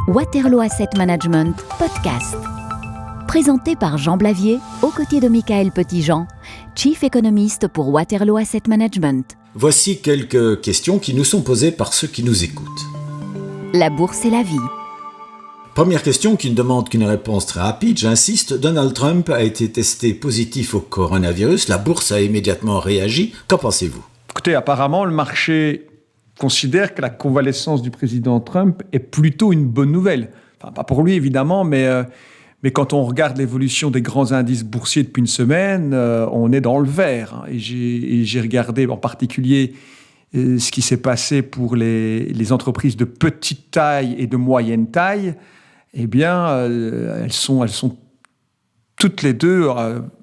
Waterloo Asset Management Podcast. Présenté par Jean Blavier, aux côtés de Michael Petitjean, Chief Economist pour Waterloo Asset Management. Voici quelques questions qui nous sont posées par ceux qui nous écoutent. La bourse et la vie. Première question qui ne demande qu'une réponse très rapide, j'insiste. Donald Trump a été testé positif au coronavirus. La bourse a immédiatement réagi. Qu'en pensez-vous ? Écoutez, apparemment, le marché considère que la convalescence du président Trump est plutôt une bonne nouvelle. Enfin, pas pour lui, évidemment, mais quand on regarde l'évolution des grands indices boursiers depuis une semaine, on est dans le vert. Et j'ai regardé en particulier ce qui s'est passé pour les entreprises de petite taille et de moyenne taille. Eh bien, elles sont toutes les deux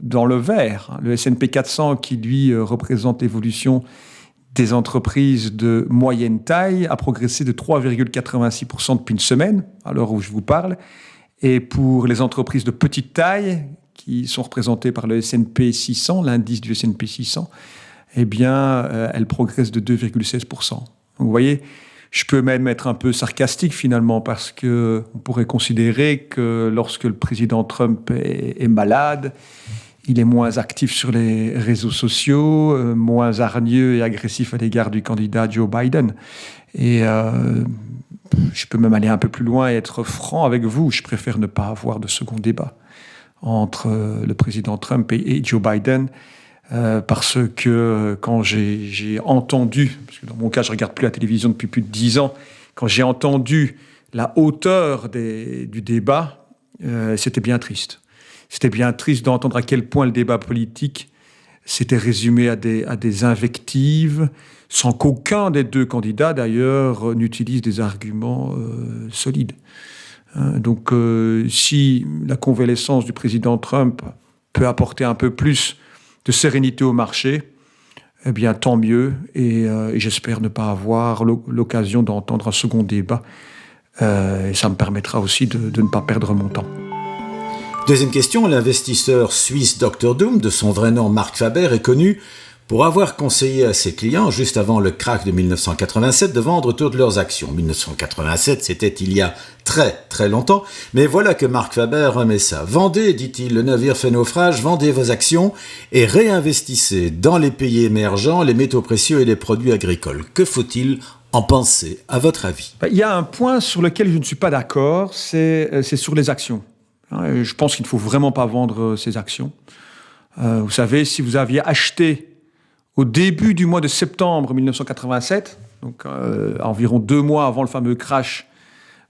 dans le vert. Le S&P 400, qui lui représente l'évolution des entreprises de moyenne taille, a progressé de 3,86% depuis une semaine, à l'heure où je vous parle. Et pour les entreprises de petite taille, qui sont représentées par le S&P 600, l'indice du S&P 600, eh bien, elles progressent de 2,16%. Donc, vous voyez, je peux même être un peu sarcastique, finalement, parce qu'on pourrait considérer que lorsque le président Trump est malade, il est moins actif sur les réseaux sociaux, moins hargneux et agressif à l'égard du candidat Joe Biden. Et je peux même aller un peu plus loin et être franc avec vous. Je préfère ne pas avoir de second débat entre le président Trump et Joe Biden, parce que quand j'ai entendu, parce que dans mon cas, je ne regarde plus la télévision depuis plus de 10 ans, quand j'ai entendu la hauteur du débat, c'était bien triste. C'était bien triste d'entendre à quel point le débat politique s'était résumé à des invectives, sans qu'aucun des deux candidats, d'ailleurs, n'utilise des arguments solides. Donc, si la convalescence du président Trump peut apporter un peu plus de sérénité au marché, eh bien, tant mieux. Et j'espère ne pas avoir l'occasion d'entendre un second débat. Et ça me permettra aussi de ne pas perdre mon temps. Deuxième question, l'investisseur suisse Dr Doom, de son vrai nom Marc Faber, est connu pour avoir conseillé à ses clients, juste avant le krach de 1987, de vendre toutes leurs actions. 1987, c'était il y a très très longtemps, mais voilà que Marc Faber remet ça. Vendez, dit-il, le navire fait naufrage, vendez vos actions et réinvestissez dans les pays émergents, les métaux précieux et les produits agricoles. Que faut-il en penser, à votre avis ? Il y a un point sur lequel je ne suis pas d'accord, c'est sur les actions. Je pense qu'il ne faut vraiment pas vendre ces actions. Vous savez, si vous aviez acheté au début du mois de septembre 1987, donc environ 2 mois avant le fameux crash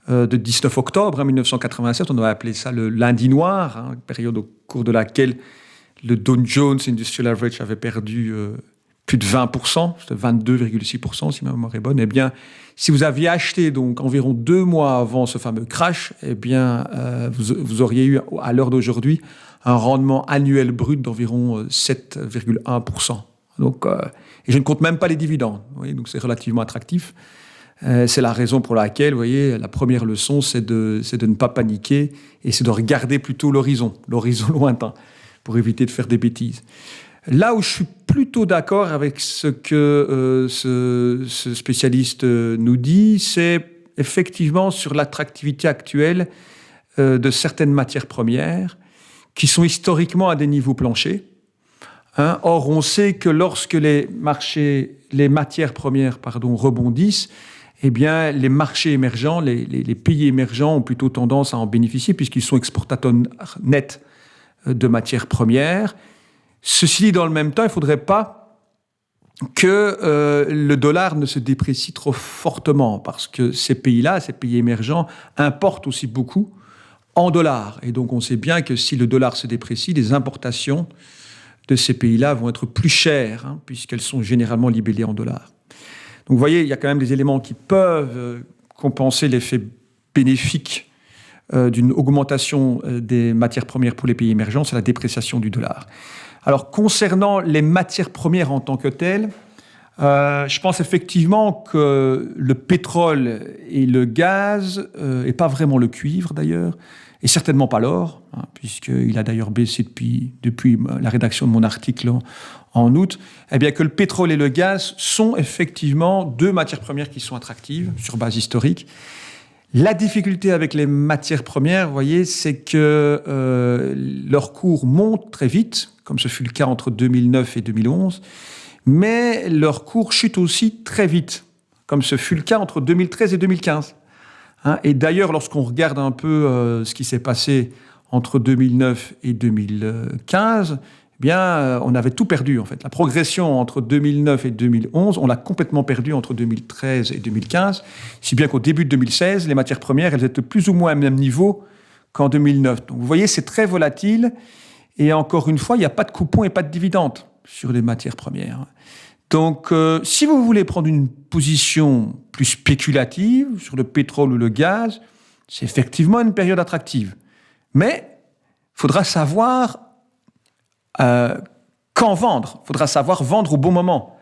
de 19 octobre 1987, on aurait appelé ça le lundi noir, période au cours de laquelle le Dow Jones Industrial Average avait perdu plus de 20%, c'était 22,6% si ma mémoire est bonne. Eh bien, si vous aviez acheté donc environ 2 mois avant ce fameux crash, eh bien, vous auriez eu à l'heure d'aujourd'hui un rendement annuel brut d'environ 7,1%. Donc, et je ne compte même pas les dividendes. Vous voyez, donc c'est relativement attractif. C'est la raison pour laquelle, vous voyez, la première leçon, c'est de ne pas paniquer et c'est de regarder plutôt l'horizon lointain, pour éviter de faire des bêtises. Là où je suis plutôt d'accord avec ce que ce spécialiste nous dit, c'est effectivement sur l'attractivité actuelle de certaines matières premières qui sont historiquement à des niveaux planchers. Or, on sait que lorsque les matières premières rebondissent, eh bien, les marchés émergents, les pays émergents ont plutôt tendance à en bénéficier puisqu'ils sont exportateurs nets de matières premières. Ceci dit, dans le même temps, il ne faudrait pas que le dollar ne se déprécie trop fortement parce que ces pays-là, ces pays émergents, importent aussi beaucoup en dollars. Et donc, on sait bien que si le dollar se déprécie, les importations de ces pays-là vont être plus chères puisqu'elles sont généralement libellées en dollars. Donc, vous voyez, il y a quand même des éléments qui peuvent compenser l'effet bénéfique d'une augmentation des matières premières pour les pays émergents, c'est la dépréciation du dollar. Alors, concernant les matières premières en tant que telles, je pense effectivement que le pétrole et le gaz, et pas vraiment le cuivre d'ailleurs, et certainement pas l'or, puisqu'il a d'ailleurs baissé depuis la rédaction de mon article en août, eh bien que le pétrole et le gaz sont effectivement 2 matières premières qui sont attractives sur base historique. La difficulté avec les matières premières, vous voyez, c'est que leur cours monte très vite, comme ce fut le cas entre 2009 et 2011, mais leur cours chute aussi très vite, comme ce fut le cas entre 2013 et 2015. Et d'ailleurs, lorsqu'on regarde un peu ce qui s'est passé entre 2009 et 2015, eh bien, on avait tout perdu, en fait. La progression entre 2009 et 2011, on l'a complètement perdue entre 2013 et 2015, si bien qu'au début de 2016, les matières premières, elles étaient plus ou moins au même niveau qu'en 2009. Donc, vous voyez, c'est très volatile. Et encore une fois, il n'y a pas de coupon et pas de dividende sur les matières premières. Donc, si vous voulez prendre une position plus spéculative sur le pétrole ou le gaz, c'est effectivement une période attractive. Mais il faudra savoir quand vendre. Il faudra savoir vendre au bon moment.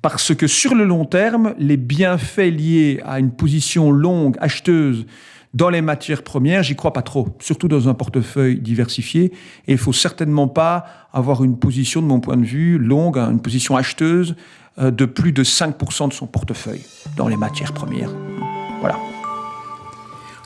Parce que sur le long terme, les bienfaits liés à une position longue, acheteuse, dans les matières premières, j'y crois pas trop, surtout dans un portefeuille diversifié. Et il faut certainement pas avoir une position, de mon point de vue, longue, une position acheteuse de plus de 5% de son portefeuille dans les matières premières. Voilà.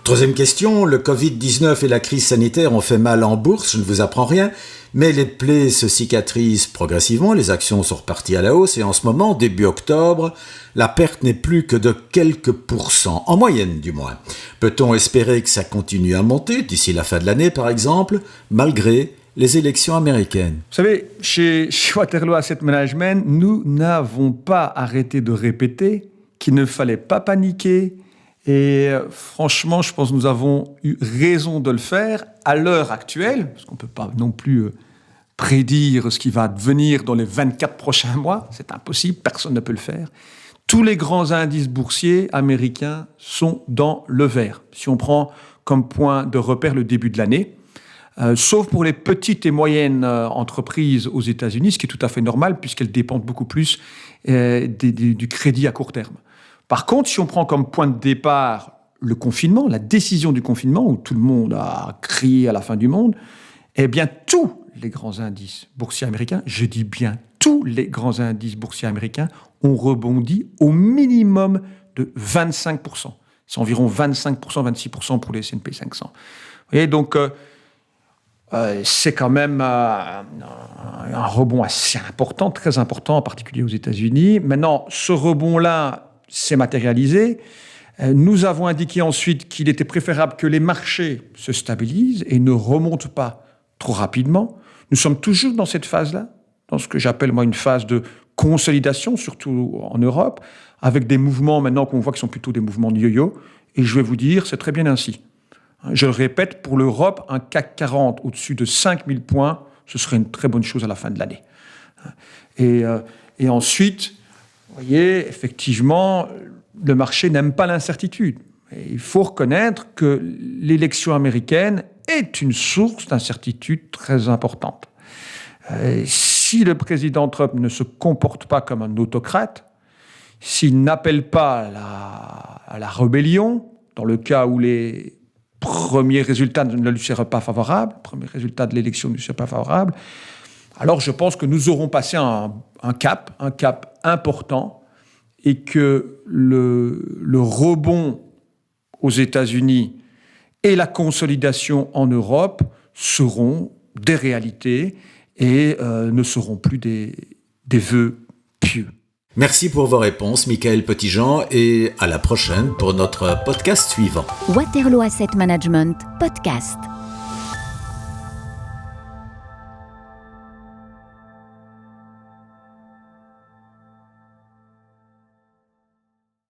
Troisième question, le Covid-19 et la crise sanitaire ont fait mal en bourse, je ne vous apprends rien, mais les plaies se cicatrisent progressivement, les actions sont reparties à la hausse et en ce moment, début octobre, la perte n'est plus que de quelques pourcents, en moyenne du moins. Peut-on espérer que ça continue à monter d'ici la fin de l'année par exemple, malgré les élections américaines? Vous savez, chez Waterloo Asset Management, nous n'avons pas arrêté de répéter qu'il ne fallait pas paniquer. Et franchement, je pense que nous avons eu raison de le faire à l'heure actuelle, parce qu'on ne peut pas non plus prédire ce qui va advenir dans les 24 prochains mois. C'est impossible, personne ne peut le faire. Tous les grands indices boursiers américains sont dans le vert. Si on prend comme point de repère le début de l'année, sauf pour les petites et moyennes entreprises aux États-Unis, ce qui est tout à fait normal, puisqu'elles dépendent beaucoup plus du crédit à court terme. Par contre, si on prend comme point de départ le confinement, la décision du confinement, où tout le monde a crié à la fin du monde, eh bien, tous les grands indices boursiers américains, je dis bien tous les grands indices boursiers américains, ont rebondi au minimum de 25%. C'est environ 25%, 26% pour les S&P 500. Vous voyez, donc, c'est quand même un rebond assez important, très important, en particulier aux États-Unis. Maintenant, ce rebond-là s'est matérialisé. Nous avons indiqué ensuite qu'il était préférable que les marchés se stabilisent et ne remontent pas trop rapidement. Nous sommes toujours dans cette phase-là, dans ce que j'appelle moi une phase de consolidation, surtout en Europe, avec des mouvements maintenant qu'on voit qui sont plutôt des mouvements de yo-yo. Et je vais vous dire, c'est très bien ainsi. Je le répète, pour l'Europe, un CAC 40 au-dessus de 5000 points, ce serait une très bonne chose à la fin de l'année. Et ensuite, vous voyez, effectivement, le marché n'aime pas l'incertitude. Et il faut reconnaître que l'élection américaine est une source d'incertitude très importante. Si le président Trump ne se comporte pas comme un autocrate, s'il n'appelle pas à la rébellion, dans le cas où les premiers résultats ne lui seraient pas favorables, les premiers résultats de l'élection ne lui seraient pas favorables, alors je pense que nous aurons passé un cap important et que le rebond aux États-Unis et la consolidation en Europe seront des réalités et ne seront plus des vœux pieux. Merci pour vos réponses, Michael Petitjean, et à la prochaine pour notre podcast suivant. Waterloo Asset Management Podcast.